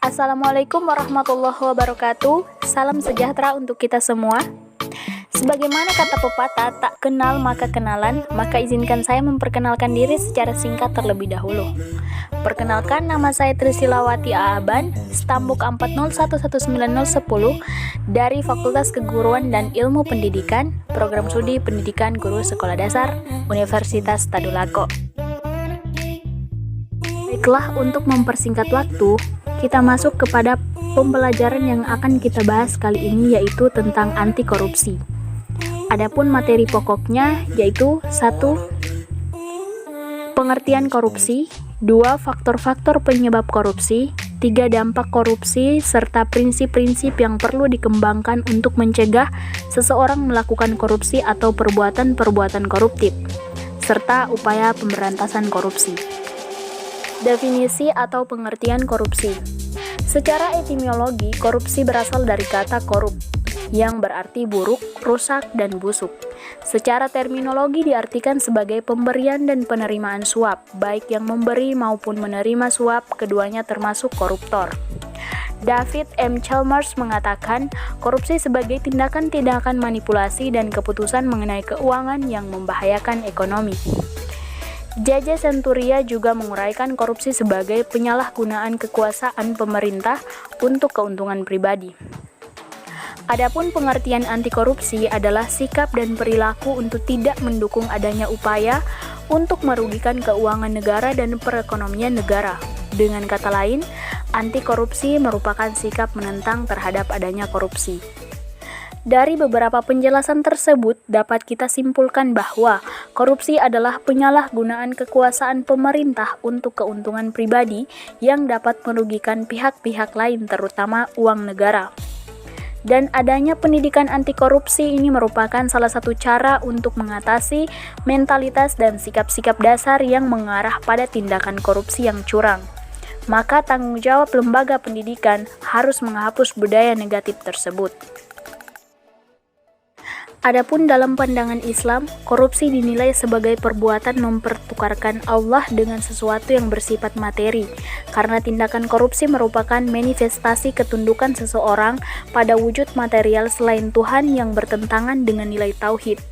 Assalamualaikum warahmatullahi wabarakatuh. Salam sejahtera untuk kita semua. Sebagaimana kata pepatah, tak kenal maka kenalan, maka izinkan saya memperkenalkan diri secara singkat terlebih dahulu. Perkenalkan, nama saya Trisilawati Aaban, stambuk 40119010 dari Fakultas Keguruan dan Ilmu Pendidikan, Program Studi Pendidikan Guru Sekolah Dasar, Universitas Tadulako. Baiklah, untuk mempersingkat waktu, kita masuk kepada pembelajaran yang akan kita bahas kali ini, yaitu tentang anti korupsi. Adapun materi pokoknya yaitu 1. Pengertian korupsi, 2. Faktor-faktor penyebab korupsi, 3. Dampak korupsi, serta prinsip-prinsip yang perlu dikembangkan untuk mencegah seseorang melakukan korupsi atau perbuatan-perbuatan koruptif, serta upaya pemberantasan korupsi. Definisi atau pengertian korupsi. Secara etimologi, korupsi berasal dari kata korup, yang berarti buruk, rusak, dan busuk. Secara terminologi diartikan sebagai pemberian dan penerimaan suap, baik yang memberi maupun menerima suap, keduanya termasuk koruptor. David M. Chalmers mengatakan, korupsi sebagai tindakan-tindakan manipulasi dan keputusan mengenai keuangan yang membahayakan ekonomi. J.J. Centuria juga menguraikan korupsi sebagai penyalahgunaan kekuasaan pemerintah untuk keuntungan pribadi. Adapun pengertian anti korupsi adalah sikap dan perilaku untuk tidak mendukung adanya upaya untuk merugikan keuangan negara dan perekonomian negara. Dengan kata lain, anti korupsi merupakan sikap menentang terhadap adanya korupsi. Dari beberapa penjelasan tersebut, dapat kita simpulkan bahwa korupsi adalah penyalahgunaan kekuasaan pemerintah untuk keuntungan pribadi yang dapat merugikan pihak-pihak lain, terutama uang negara. Dan adanya pendidikan anti korupsi ini merupakan salah satu cara untuk mengatasi mentalitas dan sikap-sikap dasar yang mengarah pada tindakan korupsi yang curang. Maka tanggung jawab lembaga pendidikan harus menghapus budaya negatif tersebut. Adapun dalam pandangan Islam, korupsi dinilai sebagai perbuatan mempertukarkan Allah dengan sesuatu yang bersifat materi, karena tindakan korupsi merupakan manifestasi ketundukan seseorang pada wujud material selain Tuhan yang bertentangan dengan nilai tauhid.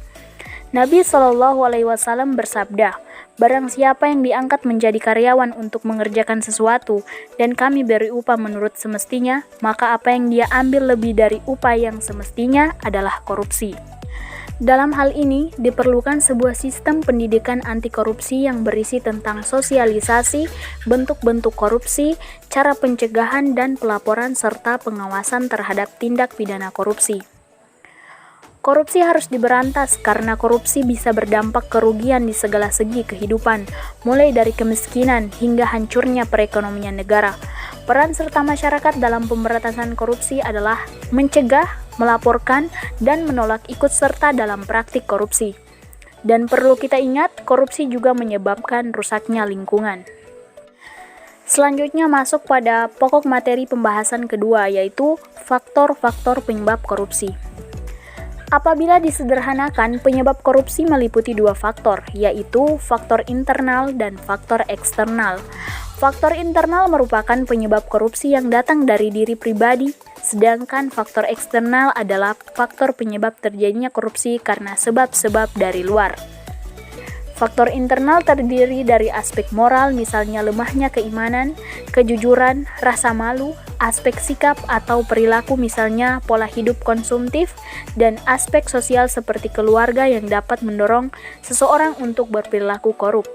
Nabi SAW bersabda, "Barang siapa yang diangkat menjadi karyawan untuk mengerjakan sesuatu, dan kami beri upah menurut semestinya, maka apa yang dia ambil lebih dari upah yang semestinya adalah korupsi." Dalam hal ini, diperlukan sebuah sistem pendidikan anti korupsi yang berisi tentang sosialisasi, bentuk-bentuk korupsi, cara pencegahan dan pelaporan serta pengawasan terhadap tindak pidana korupsi. Korupsi harus diberantas karena korupsi bisa berdampak kerugian di segala segi kehidupan, mulai dari kemiskinan hingga hancurnya perekonomian negara. Peran serta masyarakat dalam pemberantasan korupsi adalah mencegah, melaporkan, dan menolak ikut serta dalam praktik korupsi. Dan perlu kita ingat, korupsi juga menyebabkan rusaknya lingkungan. Selanjutnya masuk pada pokok materi pembahasan kedua, yaitu faktor-faktor penyebab korupsi. Apabila disederhanakan, penyebab korupsi meliputi dua faktor, yaitu faktor internal dan faktor eksternal. Faktor internal merupakan penyebab korupsi yang datang dari diri pribadi, sedangkan faktor eksternal adalah faktor penyebab terjadinya korupsi karena sebab-sebab dari luar. Faktor internal terdiri dari aspek moral, misalnya lemahnya keimanan, kejujuran, rasa malu, aspek sikap atau perilaku, misalnya pola hidup konsumtif, dan aspek sosial seperti keluarga yang dapat mendorong seseorang untuk berperilaku korup.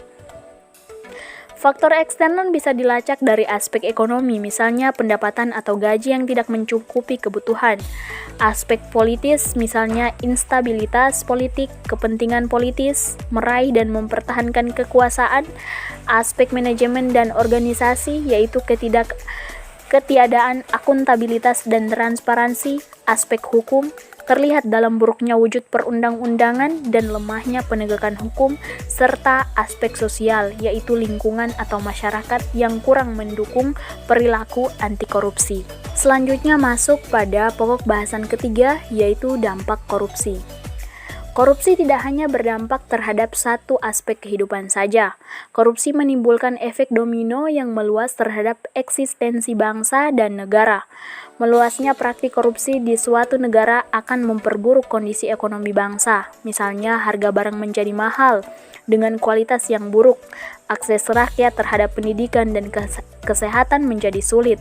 Faktor eksternal bisa dilacak dari aspek ekonomi, misalnya pendapatan atau gaji yang tidak mencukupi kebutuhan. Aspek politis, misalnya instabilitas politik, kepentingan politis, meraih dan mempertahankan kekuasaan. Aspek manajemen dan organisasi, yaitu ketiadaan akuntabilitas dan transparansi. Aspek hukum, terlihat dalam buruknya wujud perundang-undangan dan lemahnya penegakan hukum, serta aspek sosial, yaitu lingkungan atau masyarakat yang kurang mendukung perilaku anti korupsi. Selanjutnya masuk pada pokok bahasan ketiga, yaitu dampak korupsi. Korupsi tidak hanya berdampak terhadap satu aspek kehidupan saja. Korupsi menimbulkan efek domino yang meluas terhadap eksistensi bangsa dan negara. Meluasnya praktik korupsi di suatu negara akan memperburuk kondisi ekonomi bangsa. Misalnya, harga barang menjadi mahal dengan kualitas yang buruk, akses rakyat terhadap pendidikan dan kesehatan menjadi sulit.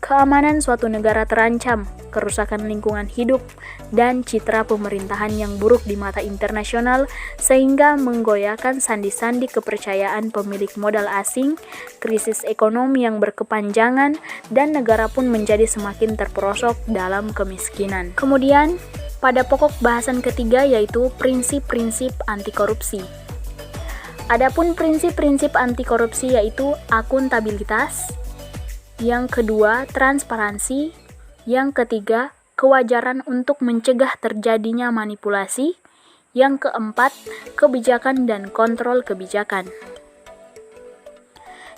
Keamanan suatu negara terancam, kerusakan lingkungan hidup, dan citra pemerintahan yang buruk di mata internasional sehingga menggoyahkan sandi-sandi kepercayaan pemilik modal asing, krisis ekonomi yang berkepanjangan, dan negara pun menjadi semakin terperosok dalam kemiskinan. Kemudian, pada pokok bahasan ketiga yaitu prinsip-prinsip anti korupsi. Adapun prinsip-prinsip anti korupsi yaitu akuntabilitas, yang kedua, transparansi. Yang ketiga, kewajaran untuk mencegah terjadinya manipulasi. Yang keempat, kebijakan dan kontrol kebijakan.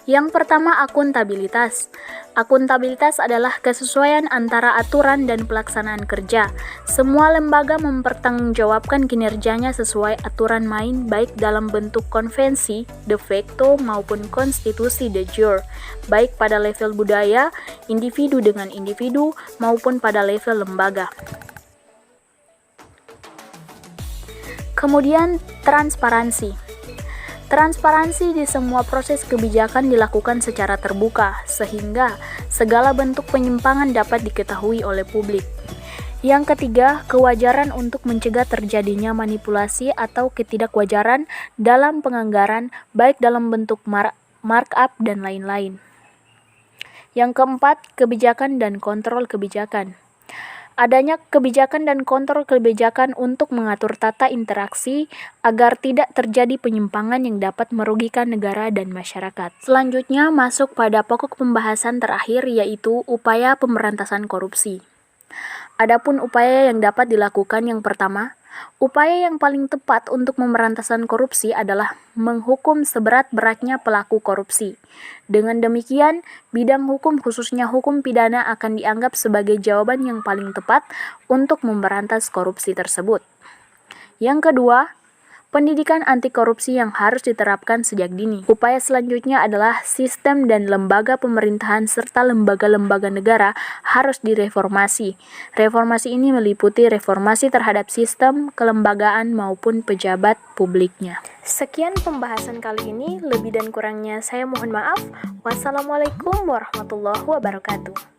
Yang pertama, akuntabilitas. Akuntabilitas adalah kesesuaian antara aturan dan pelaksanaan kerja. Semua lembaga mempertanggungjawabkan kinerjanya sesuai aturan main baik dalam bentuk konvensi de facto maupun konstitusi de jure, baik pada level budaya, individu dengan individu, maupun pada level lembaga. Kemudian, transparansi. Transparansi di semua proses kebijakan dilakukan secara terbuka, sehingga segala bentuk penyimpangan dapat diketahui oleh publik. Yang ketiga, kewajaran untuk mencegah terjadinya manipulasi atau ketidakwajaran dalam penganggaran, baik dalam bentuk markup dan lain-lain. Yang keempat, kebijakan dan kontrol kebijakan. Adanya kebijakan dan kontrol kebijakan untuk mengatur tata interaksi agar tidak terjadi penyimpangan yang dapat merugikan negara dan masyarakat. Selanjutnya masuk pada pokok pembahasan terakhir yaitu upaya pemberantasan korupsi. Adapun upaya yang dapat dilakukan yang pertama, upaya yang paling tepat untuk pemberantasan korupsi adalah menghukum seberat-beratnya pelaku korupsi. Dengan demikian, bidang hukum khususnya hukum pidana akan dianggap sebagai jawaban yang paling tepat untuk memberantas korupsi tersebut. Yang kedua, pendidikan anti korupsi yang harus diterapkan sejak dini. Upaya selanjutnya adalah sistem dan lembaga pemerintahan serta lembaga-lembaga negara harus direformasi. Reformasi ini meliputi reformasi terhadap sistem, kelembagaan maupun pejabat publiknya. Sekian pembahasan kali ini, lebih dan kurangnya saya mohon maaf. Wassalamualaikum warahmatullahi wabarakatuh.